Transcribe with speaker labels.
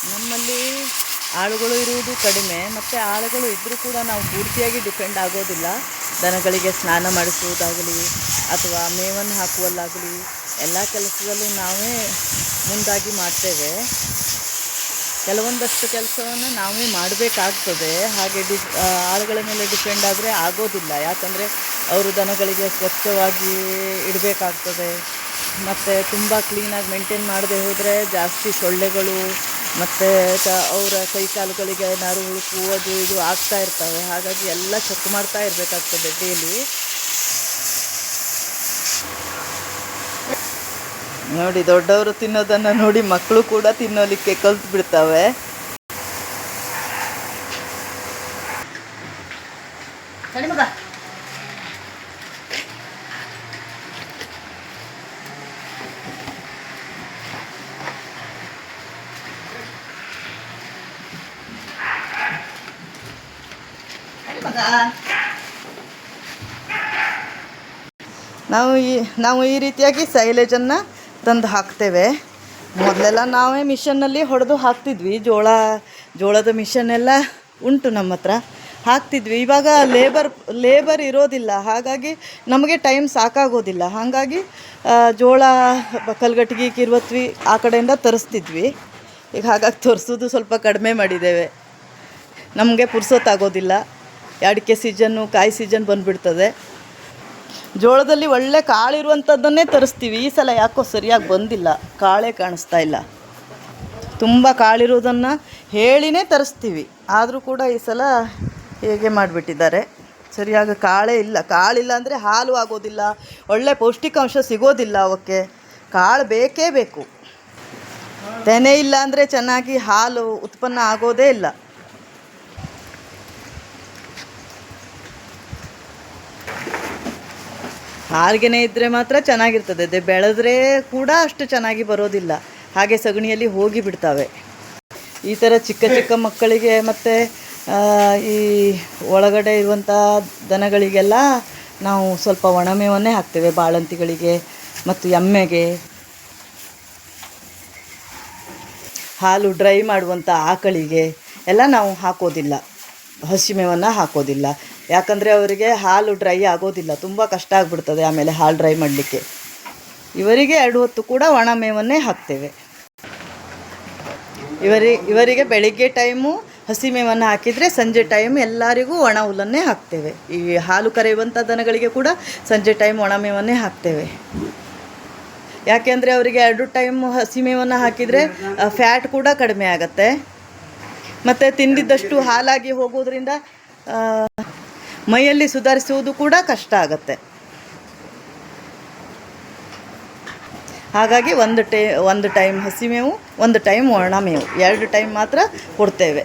Speaker 1: ನಮ್ಮಲ್ಲಿ ಆಳುಗಳು ಇರುವುದು ಕಡಿಮೆ, ಮತ್ತು ಆಳುಗಳು ಇದ್ದರೂ ಕೂಡ ನಾವು ಪೂರ್ತಿಯಾಗಿ ಡಿಪೆಂಡ್ ಆಗೋದಿಲ್ಲ. ದನಗಳಿಗೆ ಸ್ನಾನ ಮಾಡಿಸುವುದಾಗಲಿ ಅಥವಾ ಮೇವನ್ನು ಹಾಕುವಲ್ಲಾಗಲಿ ಎಲ್ಲ ಕೆಲಸದಲ್ಲೂ ನಾವೇ ಮುಂದಾಗಿ ಮಾಡ್ತೇವೆ. ಕೆಲವೊಂದಷ್ಟು ಕೆಲಸವನ್ನು ನಾವೇ ಮಾಡಬೇಕಾಗ್ತದೆ. ಹಾಗೆ ಆಳುಗಳ ಮೇಲೆ ಡಿಪೆಂಡ್ ಆದರೆ ಆಗೋದಿಲ್ಲ. ಯಾಕಂದರೆ ಅವರು ದನಗಳಿಗೆ ಸ್ವಚ್ಛವಾಗಿ ಇಡಬೇಕಾಗ್ತದೆ. ಮತ್ತು ತುಂಬ ಕ್ಲೀನಾಗಿ ಮೇಂಟೈನ್ ಮಾಡದೆ ಹೋದರೆ ಜಾಸ್ತಿ ಸೊಳ್ಳೆಗಳು ಮತ್ತು ಅವರ ಕೈಕಾಲುಗಳಿಗೆ ಏನಾದ್ರು ಹುಳುಕು ಅದು ಇದು ಆಗ್ತಾ ಇರ್ತವೆ. ಹಾಗಾಗಿ ಎಲ್ಲ ಚೆಕ್ ಮಾಡ್ತಾ ಇರಬೇಕಾಗ್ತದೆ ಡೈಲಿ. ನೋಡಿ, ದೊಡ್ಡವರು ತಿನ್ನೋದನ್ನು ನೋಡಿ ಮಕ್ಕಳು ಕೂಡ ತಿನ್ನೋಲಿಕ್ಕೆ ಕಲ್ತು ಬಿಡ್ತವೆ. ನಾವು ಈ ರೀತಿಯಾಗಿ ಸೈಲೇಜನ್ನು ತಂದು ಹಾಕ್ತೇವೆ. ಮೊದಲೆಲ್ಲ ನಾವೇ ಮಿಷನ್ನಲ್ಲಿ ಹೊಡೆದು ಹಾಕ್ತಿದ್ವಿ. ಜೋಳದ ಮಿಷನ್ ಎಲ್ಲ ಉಂಟು ನಮ್ಮ ಹತ್ರ, ಹಾಕ್ತಿದ್ವಿ. ಇವಾಗ ಲೇಬರ್ ಇರೋದಿಲ್ಲ, ಹಾಗಾಗಿ ನಮಗೆ ಟೈಮ್ ಸಾಕಾಗೋದಿಲ್ಲ. ಹಾಗಾಗಿ ಜೋಳ ಕಲ್ಗಟ್ಟಿಗೆ ಕಿರ್ವತ್ವಿ ಆ ಕಡೆಯಿಂದ ತರಿಸ್ತಿದ್ವಿ. ಈಗ ಹಾಗಾಗಿ ತರಿಸೋದು ಸ್ವಲ್ಪ ಕಡಿಮೆ ಮಾಡಿದ್ದೇವೆ. ನಮಗೆ ಪುರ್ಸೊತ್ತಾಗೋದಿಲ್ಲ. ಅಡಿಕೆ ಸೀಸನ್ನು, ಕಾಯಿ ಸೀಸನ್ ಬಂದುಬಿಡ್ತದೆ. ಜೋಳದಲ್ಲಿ ಒಳ್ಳೆ ಕಾಳಿರುವಂಥದ್ದನ್ನೇ ತರಿಸ್ತೀವಿ. ಈ ಸಲ ಯಾಕೋ ಸರಿಯಾಗಿ ಬಂದಿಲ್ಲ, ಕಾಳೇ ಕಾಣಿಸ್ತಾ ಇಲ್ಲ. ತುಂಬ ಕಾಳಿರೋದನ್ನು ಹೇಳಿನೇ ತರಿಸ್ತೀವಿ, ಆದರೂ ಕೂಡ ಈ ಸಲ ಹೇಗೆ ಮಾಡಿಬಿಟ್ಟಿದ್ದಾರೆ. ಸರಿಯಾಗಿ ಕಾಳೇ ಇಲ್ಲ. ಕಾಳಿಲ್ಲ ಅಂದರೆ ಹಾಲು ಆಗೋದಿಲ್ಲ, ಒಳ್ಳೆ ಪೌಷ್ಟಿಕಾಂಶ ಸಿಗೋದಿಲ್ಲ. ಅವಕ್ಕೆ ಕಾಳು ಬೇಕೇ ಬೇಕು. ತೆನೆ ಇಲ್ಲ ಅಂದರೆ ಚೆನ್ನಾಗಿ ಹಾಲು ಉತ್ಪನ್ನ ಆಗೋದೇ ಇಲ್ಲ. ಹಾಲ್ಗೆನೇ ಇದ್ದರೆ ಮಾತ್ರ ಚೆನ್ನಾಗಿರ್ತದೆ. ಬೆಳೆದ್ರೆ ಕೂಡ ಅಷ್ಟು ಚೆನ್ನಾಗಿ ಬರೋದಿಲ್ಲ, ಹಾಗೆ ಸಗಣಿಯಲ್ಲಿ ಹೋಗಿ ಬಿಡ್ತವೆ. ಈ ಥರ ಚಿಕ್ಕ ಚಿಕ್ಕ ಮಕ್ಕಳಿಗೆ ಮತ್ತು ಈ ಒಳಗಡೆ ಇರುವಂಥ ದನಗಳಿಗೆಲ್ಲ ನಾವು ಸ್ವಲ್ಪ ಒಣಮೇವನ್ನೇ ಹಾಕ್ತೇವೆ. ಬಾಳಂತಿಗಳಿಗೆ ಮತ್ತು ಎಮ್ಮೆಗೆ. ಹಾಲು ಡ್ರೈ ಮಾಡುವಂಥ ಆಕಳಿಗೆ ಎಲ್ಲ ನಾವು ಹಾಕೋದಿಲ್ಲ, ಹಸಿಮೇವನ್ನು ಹಾಕೋದಿಲ್ಲ. ಯಾಕಂದರೆ ಅವರಿಗೆ ಹಾಲು ಡ್ರೈ ಆಗೋದಿಲ್ಲ, ತುಂಬ ಕಷ್ಟ ಆಗಿಬಿಡ್ತದೆ ಆಮೇಲೆ ಹಾಲು ಡ್ರೈ ಮಾಡಲಿಕ್ಕೆ. ಇವರಿಗೆ 2 ಹೊತ್ತು ಕೂಡ ಒಣ ಮೇವನ್ನೇ ಹಾಕ್ತೇವೆ. ಇವರಿಗೆ ಬೆಳಿಗ್ಗೆ ಟೈಮು ಹಸಿ ಮೇವನ್ನು ಹಾಕಿದರೆ ಸಂಜೆ ಟೈಮ್ ಎಲ್ಲರಿಗೂ ಒಣ ಹುಲ್ಲನ್ನೇ ಹಾಕ್ತೇವೆ. ಈ ಹಾಲು ಕರೆಯುವಂಥ ದನಗಳಿಗೆ ಕೂಡ ಸಂಜೆ ಟೈಮ್ ಒಣ ಮೇವನ್ನೇ ಹಾಕ್ತೇವೆ. ಯಾಕೆಂದರೆ ಅವರಿಗೆ 2 ಟೈಮ್ ಹಸಿ ಮೇವನ್ನು ಹಾಕಿದರೆ ಫ್ಯಾಟ್ ಕೂಡ ಕಡಿಮೆ ಆಗುತ್ತೆ. ಮತ್ತು ತಿಂದಿದ್ದಷ್ಟು ಹಾಲಾಗಿ ಹೋಗೋದ್ರಿಂದ ಮೈಯಲ್ಲಿ ಸುಧಾರಿಸುವುದು ಕೂಡ ಕಷ್ಟ ಆಗುತ್ತೆ. ಹಾಗಾಗಿ ಒಂದು ಟೈಮ್ ಹಸಿ ಮೇವು, ಒಂದು ಟೈಮ್ ಒಣ ಮೇವು, 2 ಟೈಮ್ ಮಾತ್ರ ಕೊಡ್ತೇವೆ.